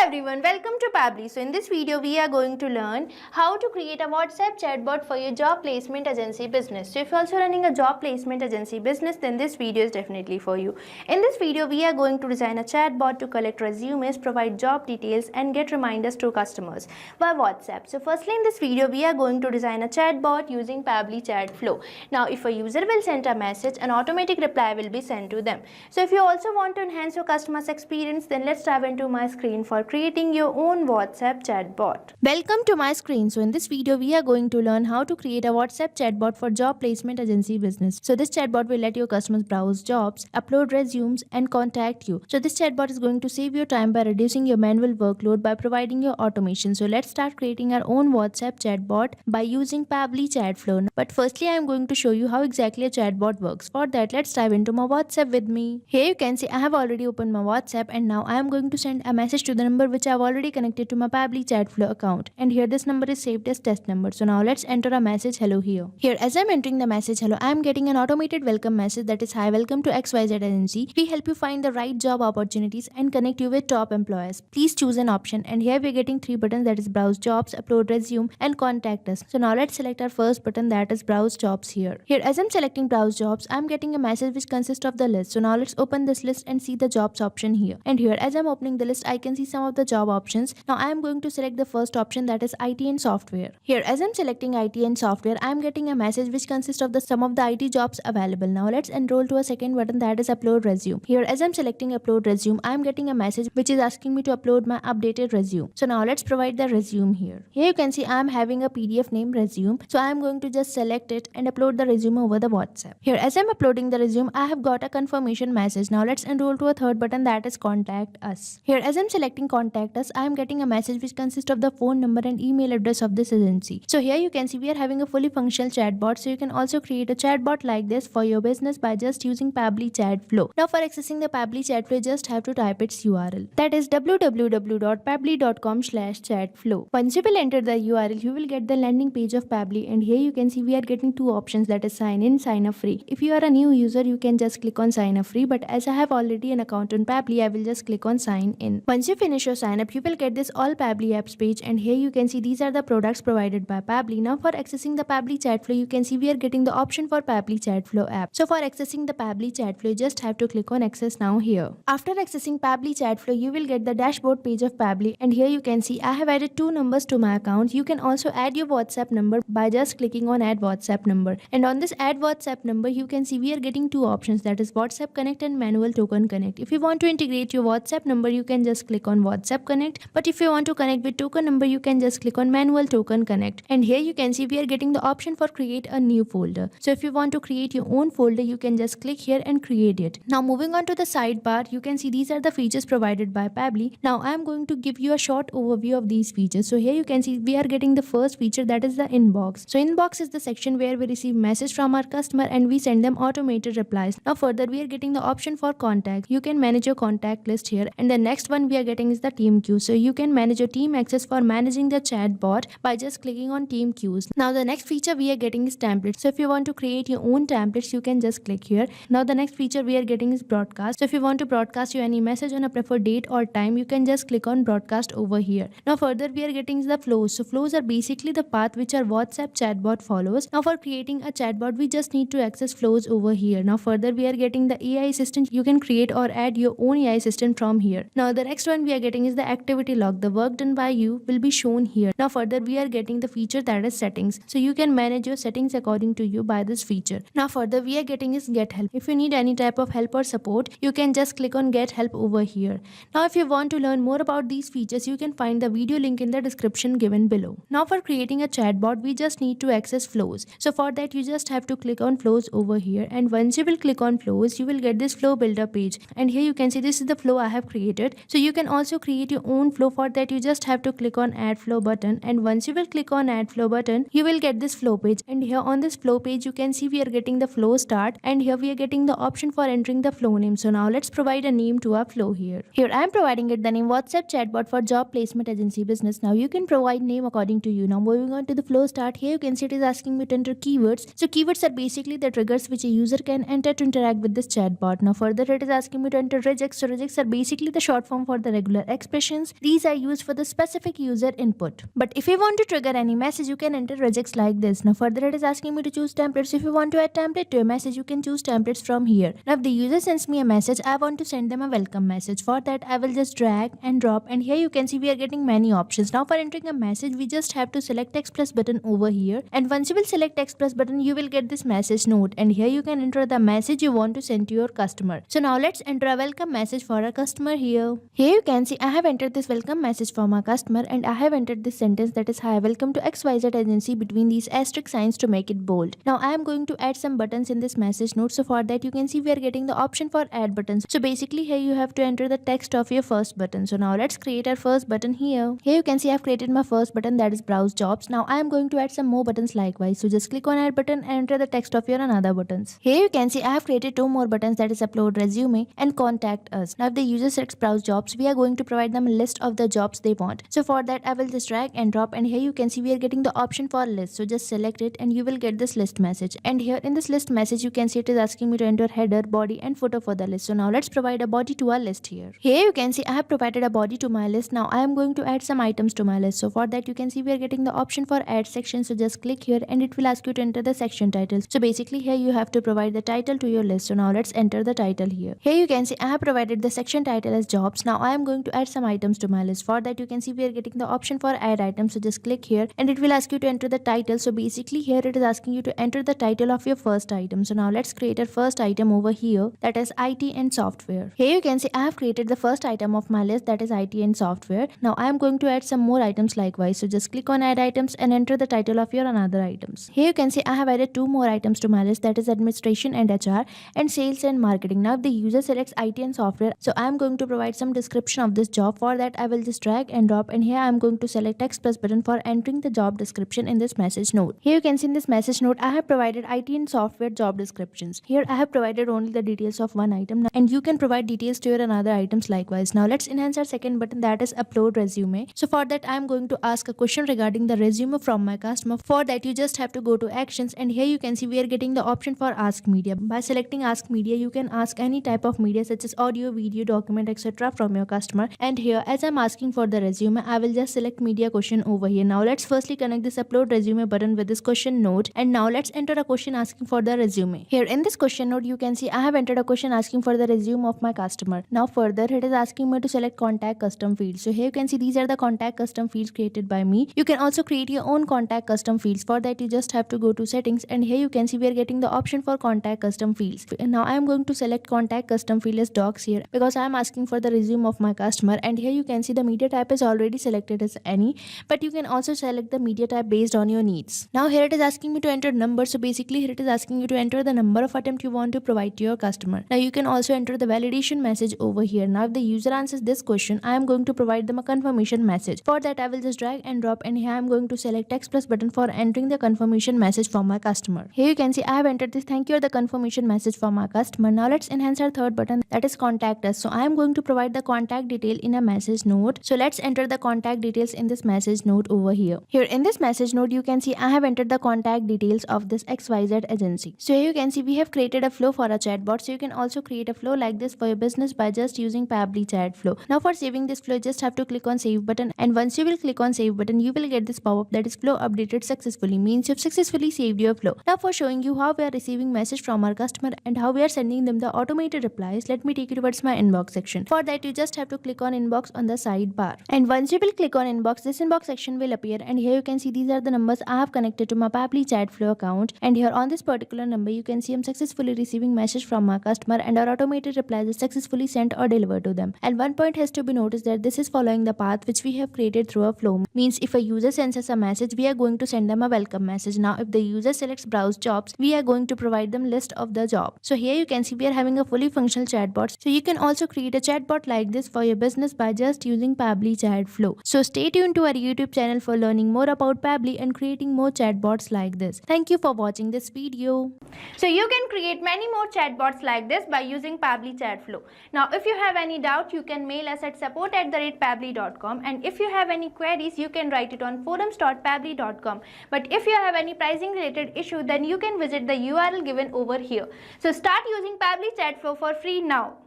everyone, welcome to Pabbly. So in this video we are going to learn how to create a WhatsApp chatbot for your job placement agency business. So if you're also running a job placement agency business, then this video is definitely for you. In this video we are going to design a chatbot to collect resumes, provide job details and get reminders to customers by WhatsApp. So firstly in this video we are going to design a chatbot using Pabbly Chatflow. Now if a user will send a message, an automatic reply will be sent to them. So if you also want to enhance your customer's experience, then let's dive into my screen for creating your own WhatsApp chatbot. Welcome to my screen. So in this video we are going to learn how to create a WhatsApp chatbot for job placement agency business. So this chatbot will let your customers browse jobs, upload resumes and contact you. So this chatbot is going to save your time by reducing your manual workload by providing your automation. So let's start creating our own WhatsApp chatbot by using Pabbly Chatflow. But firstly I am going to show you how exactly a chatbot works. For that let's dive into my WhatsApp with me. Here you can see I have already opened my WhatsApp and now I am going to send a message to the number which I have already connected to my Pabbly Chatflow account, and here this number is saved as test number. So now let's enter a message hello here. Here as I'm entering the message hello, I am getting an automated welcome message that is hi, welcome to XYZ agency. We help you find the right job opportunities and connect you with top employers. Please choose an option, and here we are getting three buttons, that is browse jobs, upload resume and contact us. So now let's select our first button, that is browse jobs here. Here as I'm selecting browse jobs, I'm getting a message which consists of the list. So now let's open this list and see the jobs option here. And here as I'm opening the list, I can see some of the job options. Now I am going to select the first option, that is IT and software. Here as I'm selecting IT and software, I am getting a message which consists of the some of the IT jobs available. Now let's enroll to a second button, that is upload resume. Here as I'm selecting upload resume, I am getting a message which is asking me to upload my updated resume. So now let's provide the resume here. Here you can see I am having a PDF named resume. So I am going to just select it and upload the resume over the WhatsApp. Here as I'm uploading the resume, I have got a confirmation message. Now let's enroll to a third button, that is contact us. Here as I'm selecting contact us, I am getting a message which consists of the phone number and email address of this agency. So here you can see we are having a fully functional chatbot. So you can also create a chatbot like this for your business by just using Pabbly Chatflow. Now for accessing the Pabbly Chatflow, you just have to type its URL. That is www.pabbly.com/chatflow. Once you will enter the URL, you will get the landing page of Pabbly, and here you can see we are getting two options, that is sign in, sign up free. If you are a new user, you can just click on sign up free, but as I have already an account on Pabbly, I will just click on sign in. Once you finish your sign up, you will get this all Pabbly apps page, and here you can see these are the products provided by Pabbly. Now for accessing the Pabbly Chatflow, you can see we are getting the option for Pabbly Chatflow app. So for accessing the Pabbly Chatflow, you just have to click on access now here. After accessing Pabbly Chatflow, you will get the dashboard page of Pabbly, and here you can see I have added two numbers to my account. You can also add your WhatsApp number by just clicking on add WhatsApp number, and on this add WhatsApp number you can see we are getting two options, that is WhatsApp Connect and Manual Token Connect. If you want to integrate your WhatsApp number, you can just click on WhatsApp Connect, but if you want to connect with token number, you can just click on Manual Token Connect. And here you can see we are getting the option for create a new folder. So if you want to create your own folder, you can just click here and create it. Now moving on to the sidebar, you can see these are the features provided by Pabbly. Now I am going to give you a short overview of these features. So here you can see we are getting the first feature, that is the inbox. So inbox is the section where we receive message from our customer and we send them automated replies. Now further we are getting the option for contact. You can manage your contact list here, and the next one we are getting is the team queue. So you can manage your team access for managing the chatbot by just clicking on team queues. Now the next feature we are getting is templates. So if you want to create your own templates, you can just click here. Now the next feature we are getting is broadcast. So if you want to broadcast you any message on a preferred date or time, you can just click on broadcast over here. Now further we are getting the flows. So flows are basically the path which our WhatsApp chatbot follows. Now for creating a chatbot, we just need to access flows over here. Now further we are getting the AI assistant. You can create or add your own AI assistant from here. Now the next one we are getting is the activity log. The work done by you will be shown here. Now further we are getting the feature, that is settings. So you can manage your settings according to you by this feature. Now further we are getting is get help. If you need any type of help or support, you can just click on get help over here. Now if you want to learn more about these features, you can find the video link in the description given below. Now for creating a chatbot, we just need to access flows. So for that you just have to click on flows over here, and once you will click on flows, you will get this flow builder page, and here you can see this is the flow I have created. So you can also create your own flow. For that you just have to click on add flow button, and once you will click on add flow button, you will get this flow page, and here on this flow page you can see we are getting the flow start, and here we are getting the option for entering the flow name. So now let's provide a name to our flow here. Here I am providing it the name WhatsApp chatbot for job placement agency business. Now you can provide name according to you. Now moving on to the flow start, here you can see it is asking me to enter keywords. So keywords are basically the triggers which a user can enter to interact with this chatbot. Now further it is asking me to enter regex. So regex are basically the short form for the regular expressions. These are used for the specific user input. But if you want to trigger any message, you can enter regex like this. Now further it is asking me to choose templates. If you want to add template to a message, you can choose templates from here. Now if the user sends me a message, I want to send them a welcome message. For that I will just drag and drop, and here you can see we are getting many options. Now for entering a message, we just have to select text plus button over here, and once you will select text plus button, you will get this message note, and here you can enter the message you want to send to your customer. So now let's enter a welcome message for a customer here. Here you can see I have entered this welcome message for my customer, and I have entered this sentence that is, hi, welcome to XYZ agency, between these asterisk signs to make it bold. Now I am going to add some buttons in this message note. So for that you can see we are getting the option for add buttons. So basically here you have to enter the text of your first button. So now let's create our first button here. Here you can see I have created my first button, that is browse jobs. Now I am going to add some more buttons likewise. So just click on add button and enter the text of your another buttons. Here you can see I have created two more buttons, that is upload resume and contact us. Now if the user selects browse jobs, we are going to provide them a list of the jobs they want. So for that I will just drag and drop, and here you can see we are getting the option for list. So just select it and you will get this list message. And here in this list message you can see it is asking me to enter header, body and footer for the list. So now let's provide a body to our list here. Here you can see I have provided a body to my list. Now I am going to add some items to my list. So for that you can see we are getting the option for add section. So just click here and it will ask you to enter the section title. So basically here you have to provide the title to your list. So now let's enter the title here. Here you can see I have provided the section title as jobs. Now I am going to add some items to my list. For that you can see we are getting the option for add items. So just click here and it will ask you to enter the title. So basically here it is asking you to enter the title of your first item. So now let's create our first item over here, that is IT and software. Here you can see I have created the first item of my list, that is IT and software. Now I am going to add some more items likewise. So just click on add items and enter the title of your another items. Here you can see I have added two more items to my list, that is administration and HR and sales and marketing. Now if the user selects IT and software, so I am going to provide some description of this job. For that I will just drag and drop, and here I am going to select text plus button for entering the job description in this message note. Here you can see in this message note I have provided IT and software job descriptions. Here I have provided only the details of one item, and you can provide details to your another items likewise. Now let's enhance our second button, that is upload resume. So for that I am going to ask a question regarding the resume from my customer. For that you just have to go to actions, and here you can see we are getting the option for ask media. By selecting ask media you can ask any type of media such as audio, video, document, etc. from your customer. And here as I'm asking for the resume, I will just select media question over here. Now let's firstly connect this upload resume button with this question note, and now let's enter a question asking for the resume. Here in this question note you can see I have entered a question asking for the resume of my customer. Now further it is asking me to select contact custom fields. So here you can see these are the contact custom fields created by me. You can also create your own contact custom fields. For that you just have to go to settings, and here you can see we are getting the option for contact custom fields. And now I am going to select contact custom field as docs here, because I am asking for the resume of my customer. And here you can see the media type is already selected as any, but you can also select the media type based on your needs. Now here it is asking me to enter number. So basically here it is asking you to enter the number of attempt you want to provide to your customer. Now you can also enter the validation message over here. Now if the user answers this question, I am going to provide them a confirmation message. For that I will just drag and drop, and here I am going to select text plus button for entering the confirmation message from my customer. Here you can see I have entered this thank you or the confirmation message from my customer. Now let's enhance our third button, that is contact us. So I am going to provide the contact detail in a message note. So let's enter the contact details in this message note over here. Here in this message note you can see I have entered the contact details of this XYZ agency. So here you can see we have created a flow for a chatbot. So you can also create a flow like this for your business by just using Pabbly Chatflow. Now for saving this flow, you just have to click on save button, and once you will click on save button you will get this pop-up that is flow updated successfully, means you've successfully saved your flow. Now for showing you how we are receiving message from our customer and how we are sending them the automated replies, let me take you towards my inbox section. For that you just have to click on inbox on the sidebar, and once you will click on inbox, this inbox section will appear, and here you can see these are the numbers I have connected to my Pabbly Chatflow account. And here on this particular number you can see I'm successfully receiving message from my customer, and our automated replies is successfully sent or delivered to them. And one point has to be noticed that this is following the path which we have created through a flow, means if a user sends us a message, we are going to send them a welcome message. Now if the user selects browse jobs, we are going to provide them list of the job. So here you can see we are having a fully functional chatbot. So you can also create a chatbot like this for your business by just using Pabbly Chatflow. So stay tuned to our YouTube channel for learning more about Pabbly and creating more chatbots like this. Thank you for watching this video. So you can create many more chatbots like this by using Pabbly Chatflow. Now if you have any doubt, you can mail us at support@pabbly.com, and if you have any queries you can write it on forums.pabbly.com. But if you have any pricing related issue, then you can visit the URL given over here. So start using Pabbly Chatflow for free now.